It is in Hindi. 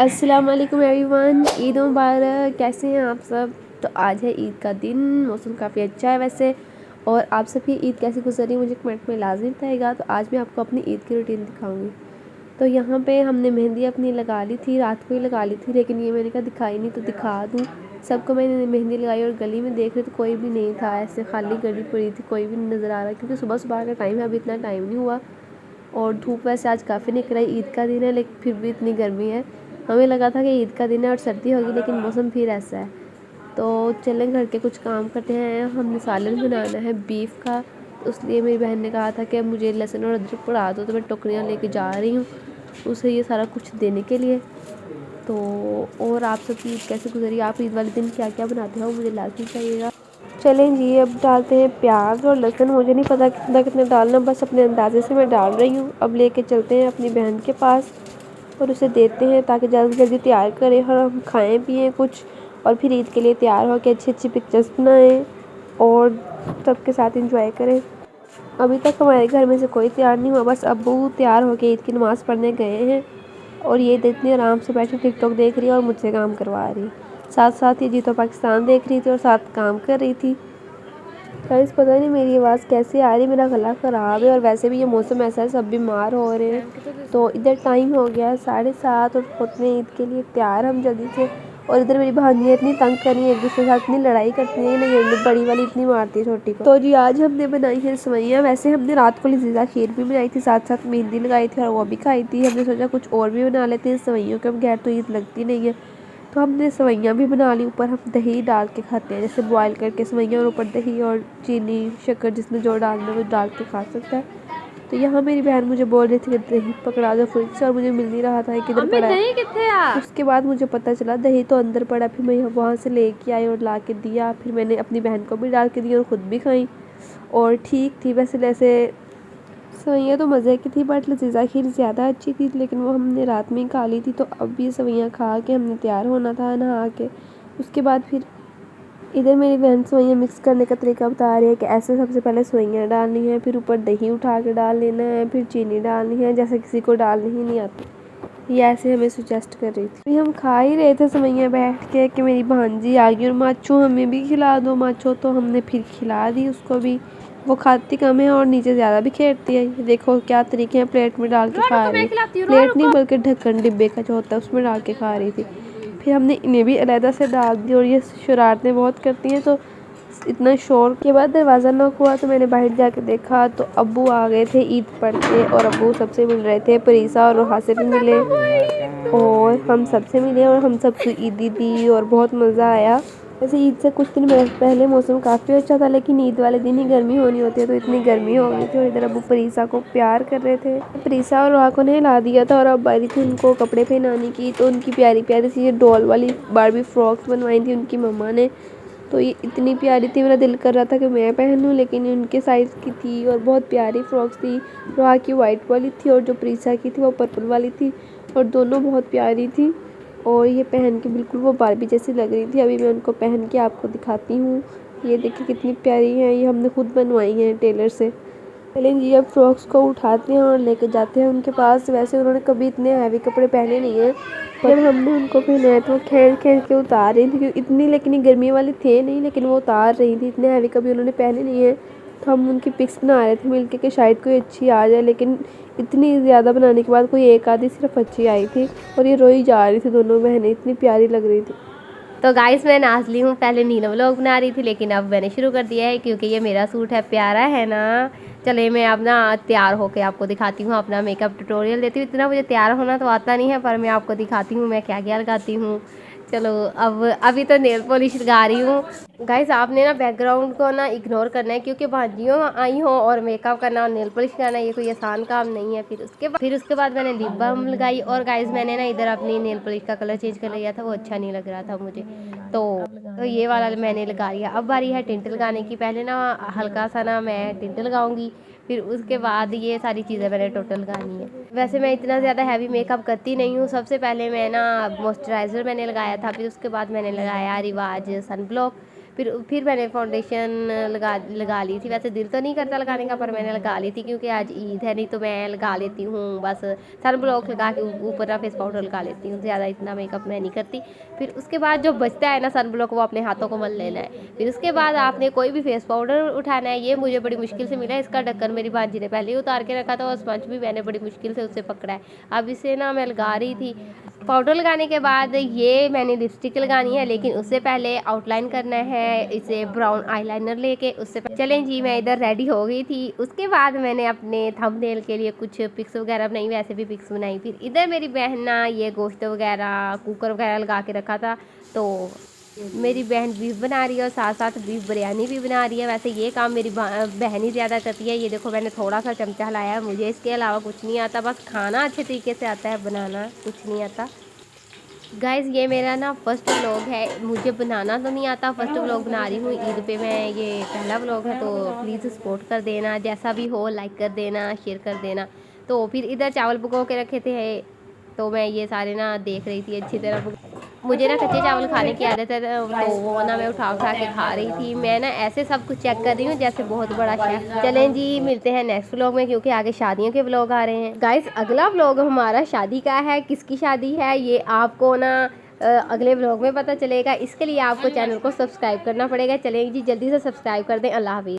अस्सलाम वालेकुम एवरीवन, ईद मुबारक। कैसे हैं आप सब। तो आज है ईद का दिन, मौसम काफ़ी अच्छा है वैसे। और आप सबकी ईद कैसी गुजरी मुझे कमेंट में लाजमी बताइएगा। तो आज मैं आपको अपनी ईद की रूटीन दिखाऊंगी। तो यहाँ पे हमने मेहंदी अपनी लगा ली थी, रात को ही लगा ली थी, लेकिन ये मैंने कहा दिखाई नहीं तो दिखा दूँ सबको। मैंने मेहंदी लगाई और गली में देख रहे तो कोई भी नहीं था, ऐसे खाली गली पड़ी थी, कोई भी नहीं नज़र आ रहा, क्योंकि सुबह सुबह का टाइम है, अभी इतना टाइम नहीं हुआ। और धूप वैसे आज काफ़ी निकला है, ईद का दिन है लेकिन फिर भी इतनी गर्मी है। हमें लगा था कि ईद का दिन है और सर्दी होगी, लेकिन मौसम फिर ऐसा है। तो चलें घर के कुछ काम करते हैं। हमने सालन बनाना है बीफ का, तो इसलिए मेरी बहन ने कहा था कि मुझे लहसुन और अदरक पड़ा दो, तो मैं टोकरियाँ लेके जा रही हूँ उसे ये सारा कुछ देने के लिए। तो और आप सबकी ईद कैसे गुजरी, आप ईद वाले दिन क्या क्या बनाते हो मुझे लाजमी चाहिएगा। चलें जी, अब डालते हैं प्याज और लहसुन। मुझे नहीं पता कितना कितना डालना, बस अपने अंदाजे से मैं डाल रही हूँ। अब लेके चलते हैं अपनी बहन के पास और उसे देते हैं ताकि जल्दी जल्दी तैयार करें और हम खाएं पिएँ कुछ, और फिर ईद के लिए तैयार हो के अच्छी अच्छी पिक्चर्स बनाएं और सबके साथ एंजॉय करें। अभी तक हमारे घर में से कोई तैयार नहीं हुआ, बस अब्बू तैयार होके ईद की नमाज़ पढ़ने गए हैं और ये इतनी आराम से बैठी टिकटॉक देख रही है और मुझसे काम करवा रही। साथ साथ ये जीतो पाकिस्तान देख रही थी और साथ काम कर रही थी। गाइस पता नहीं मेरी आवाज़ कैसे आ रही, मेरा गला ख़राब है और वैसे भी ये मौसम ऐसा है, सब बीमार हो रहे हैं। तो इधर टाइम हो गया है 7:30 और होते हैं ईद के लिए तैयार हम जल्दी से। और इधर मेरी भांजियाँ इतनी तंग कर रही हैं, एक दूसरे के साथ इतनी लड़ाई करती हैं, ये बड़ी वाली इतनी मारती है छोटी को। तो जी आज हमने बनाई है सेवइयाँ। वैसे हमने रात को लजीजा खीर भी बनाई थी, साथ साथ मेहंदी लगाई थी और वो भी खाई थी। हमने सोचा कुछ और भी बना लेते हैं, सेवइयों के बगैर तो ईद लगती नहीं है। तो हमने सेवइयाँ भी बना ली, ऊपर हम दही डाल के खाते हैं, जैसे बॉयल करके सेवइयाँ और ऊपर दही और चीनी शक्कर जिसमें जो डालना है वो डाल के खा सकता है। तो यहाँ मेरी बहन मुझे बोल रही थी कि दही पकड़ा दो फ्रिज से, और मुझे मिल नहीं रहा था किधर पड़ा है। उसके बाद मुझे पता चला दही तो अंदर पड़ा, फिर मैं वहाँ से लेके आई और ला के दिया। फिर मैंने अपनी बहन को भी डाल के दी और ख़ुद भी खाई और ठीक थी। वैसे सेवइयाँ तो मज़े की थी, बट लजीजा खीर ज़्यादा अच्छी थी, लेकिन वो हमने रात में ही खा ली थी। तो अब ये सेवइयाँ खा के हमने तैयार होना था नहा के। उसके बाद फिर इधर मेरी बहन सेवइयाँ मिक्स करने का तरीका बता रही है कि ऐसे सबसे पहले सेवइयाँ डालनी है, फिर ऊपर दही उठा के डाल लेना है, फिर चीनी डालनी है, जैसे किसी को डालनी ही नहीं आती। ये ऐसे हमें सुजेस्ट कर रही थी। हम खा ही रहे थे सेवइयाँ बैठ के कि मेरी भांजी आ गई और माचो हमें भी खिला दो। माचो तो हमने फिर खिला दी उसको भी, वो खाती कम है और नीचे ज़्यादा भी खेलती है। ये देखो क्या तरीके हैं, प्लेट में डाल के खा रही है। प्लेट नहीं बल्कि ढक्कन डिब्बे का जो होता है उसमें डाल के खा रही थी। फिर हमने इन्हें भी अलहदा से डाल दी और ये शरारतें बहुत करती हैं। तो इतना शोर के बाद दरवाज़ा नॉक हुआ तो मैंने बाहर जाके देखा तो अब्बू आ गए थे ईद पढ़ के, और अब्बू सबसे मिल रहे थे। परीसा और रोहा से भी मिले और हम सबसे मिले और हम सबको ईदी दी और बहुत मज़ा आया। वैसे ईद से कुछ दिन पहले मौसम काफ़ी अच्छा था, लेकिन ईद वाले दिन ही गर्मी होनी होती है, तो इतनी गर्मी हो गई थी। और इधर अबू परीसा को प्यार कर रहे थे। परीसा और रोहा को नहला दिया था और अब बारी थी उनको कपड़े पहनाने की। तो उनकी प्यारी प्यारी सी ये डॉल वाली बारबी फ्रॉक्स बनवाई थी उनकी मम्मा ने। तो ये इतनी प्यारी थी, मेरा दिल कर रहा था कि मैं पहनूं, लेकिन उनके साइज़ की थी और बहुत प्यारी फ्रॉक्स थी। रोहा की वाइट वाली थी और जो परीसा की थी वो पर्पल वाली थी, और दोनों बहुत प्यारी थी। और ये पहन के बिल्कुल वो बारबी जैसी लग रही थी। अभी मैं उनको पहन के आपको दिखाती हूँ। ये देखिए कितनी प्यारी है, ये हमने खुद बनवाई हैं टेलर से। चलें जी, अब फ्रॉक्स को उठाते हैं और लेके जाते हैं उनके पास। वैसे उन्होंने कभी इतने हैवी कपड़े पहने नहीं हैं, पर हमने उनको पहनाया तो वो खींच खींच के उतार रही थी, क्योंकि इतनी लेकिन गर्मी वाली थे नहीं, लेकिन वो उतार रही थी। इतने हैवी कभी उन्होंने पहने नहीं है। तो हम उनकी पिक्स बना रहे थे मिलके कि शायद कोई अच्छी आ जाए, लेकिन इतनी ज़्यादा बनाने के बाद कोई एक आधी सिर्फ अच्छी आई थी। और ये रोई जा रही थी, दोनों बहनें इतनी प्यारी लग रही थी। तो गाइस मैं नाज़ली हूँ, पहले नीलम व्लॉग बना रही थी, लेकिन अब मैंने शुरू कर दिया है क्योंकि ये मेरा सूट है, प्यारा है ना। चले मैं अब ना तैयार होके आपको दिखाती हूँ, अपना मेकअप ट्यूटोरियल देती हूँ। इतना मुझे तैयार होना तो आता नहीं है, पर मैं आपको दिखाती हूँ मैं क्या क्या लगाती हूँ। चलो अब अभी तो नेल पॉलिश लगा रही हूँ। गाइस आपने ना बैकग्राउंड को ना इग्नोर करना है, क्योंकि भांजियों आई हो और मेकअप करना और नेल पॉलिश करना ये कोई आसान काम नहीं है। फिर उसके बाद मैंने लिप बाम लगाई, और गाइस मैंने ना इधर अपनी नेल पॉलिश का कलर चेंज कर लिया था, वो अच्छा नहीं लग रहा था मुझे। तो ये वाला मैंने लगा लिया। अब बारी है टिंट लगाने की। पहले ना हल्का सा ना मैं टिंट लगाऊंगी, फिर उसके बाद ये सारी चीज़ें मैंने टोटल लगानी है। वैसे मैं इतना ज़्यादा हैवी मेकअप करती नहीं हूँ। सबसे पहले मैं ना मॉइस्चराइज़र मैंने लगाया था, फिर उसके बाद मैंने लगाया रिवाज सन ब्लॉक, फिर मैंने फाउंडेशन लगा ली थी। वैसे दिल तो नहीं करता लगाने का, पर मैंने लगा ली थी क्योंकि आज ईद है, नहीं तो मैं लगा लेती हूँ बस सन ब्लॉक लगा के ऊपर ना फेस पाउडर लगा लेती हूँ, ज़्यादा इतना मेकअप मैं नहीं करती। फिर उसके बाद जो बचता है ना सन ब्लॉक, वो अपने हाथों को मल लेना है। फिर उसके बाद आपने कोई भी फेस पाउडर उठाना है। ये मुझे बड़ी मुश्किल से मिला है, इसका ढक्कन मेरी भांजी ने पहले ही उतार के रखा था और स्पंज भी मैंने बड़ी मुश्किल से उससे पकड़ा है। अब इसे ना मैं लगा रही थी। पाउडर लगाने के बाद ये मैंने लिपस्टिक लगानी है, लेकिन उससे पहले आउटलाइन करना है इसे ब्राउन आईलाइनर लेके। उससे चलें जी, मैं इधर रेडी हो गई थी। उसके बाद मैंने अपने थंबनेल के लिए कुछ पिक्स वगैरह बनाई, वैसे भी पिक्स बनाई। फिर इधर मेरी बहन ना ये गोश्त वगैरह कुकर वगैरह लगा के रखा था, तो मेरी बहन बीफ बना रही है और साथ साथ बीफ बिरयानी भी बना रही है। वैसे ये काम मेरी बहन ही ज़्यादा करती है। ये देखो मैंने थोड़ा सा चमचा हिलाया, मुझे इसके अलावा कुछ नहीं आता, बस खाना अच्छे तरीके से आता है, बनाना कुछ नहीं आता। गाइज़ ये मेरा ना फर्स्ट व्लॉग है, मुझे बनाना तो नहीं आता, फर्स्ट व्लॉग बना रही हूँ ईद पे मैं, ये पहला व्लॉग है, तो प्लीज़ सपोर्ट कर देना, जैसा भी हो लाइक कर देना, शेयर कर देना। तो फिर इधर चावल पका के रखे थे, तो मैं ये सारे ना देख रही थी अच्छी तरह। मुझे ना कच्चे चावल खाने की आदत है, तो वो ना मैं उठा के खा रही थी। मैं ना ऐसे सब कुछ चेक कर रही हूँ जैसे बहुत बड़ा शेफ। चलें जी, मिलते हैं नेक्स्ट व्लॉग में, क्योंकि आगे शादियों के व्लॉग आ रहे हैं। गाइस अगला व्लॉग हमारा शादी का है, किसकी शादी है ये आपको ना अगले व्लॉग में पता चलेगा। इसके लिए आपको चैनल को सब्सक्राइब करना पड़ेगा। चलें जी, जल्दी से सब्सक्राइब कर दें। अल्लाह हाफिज़।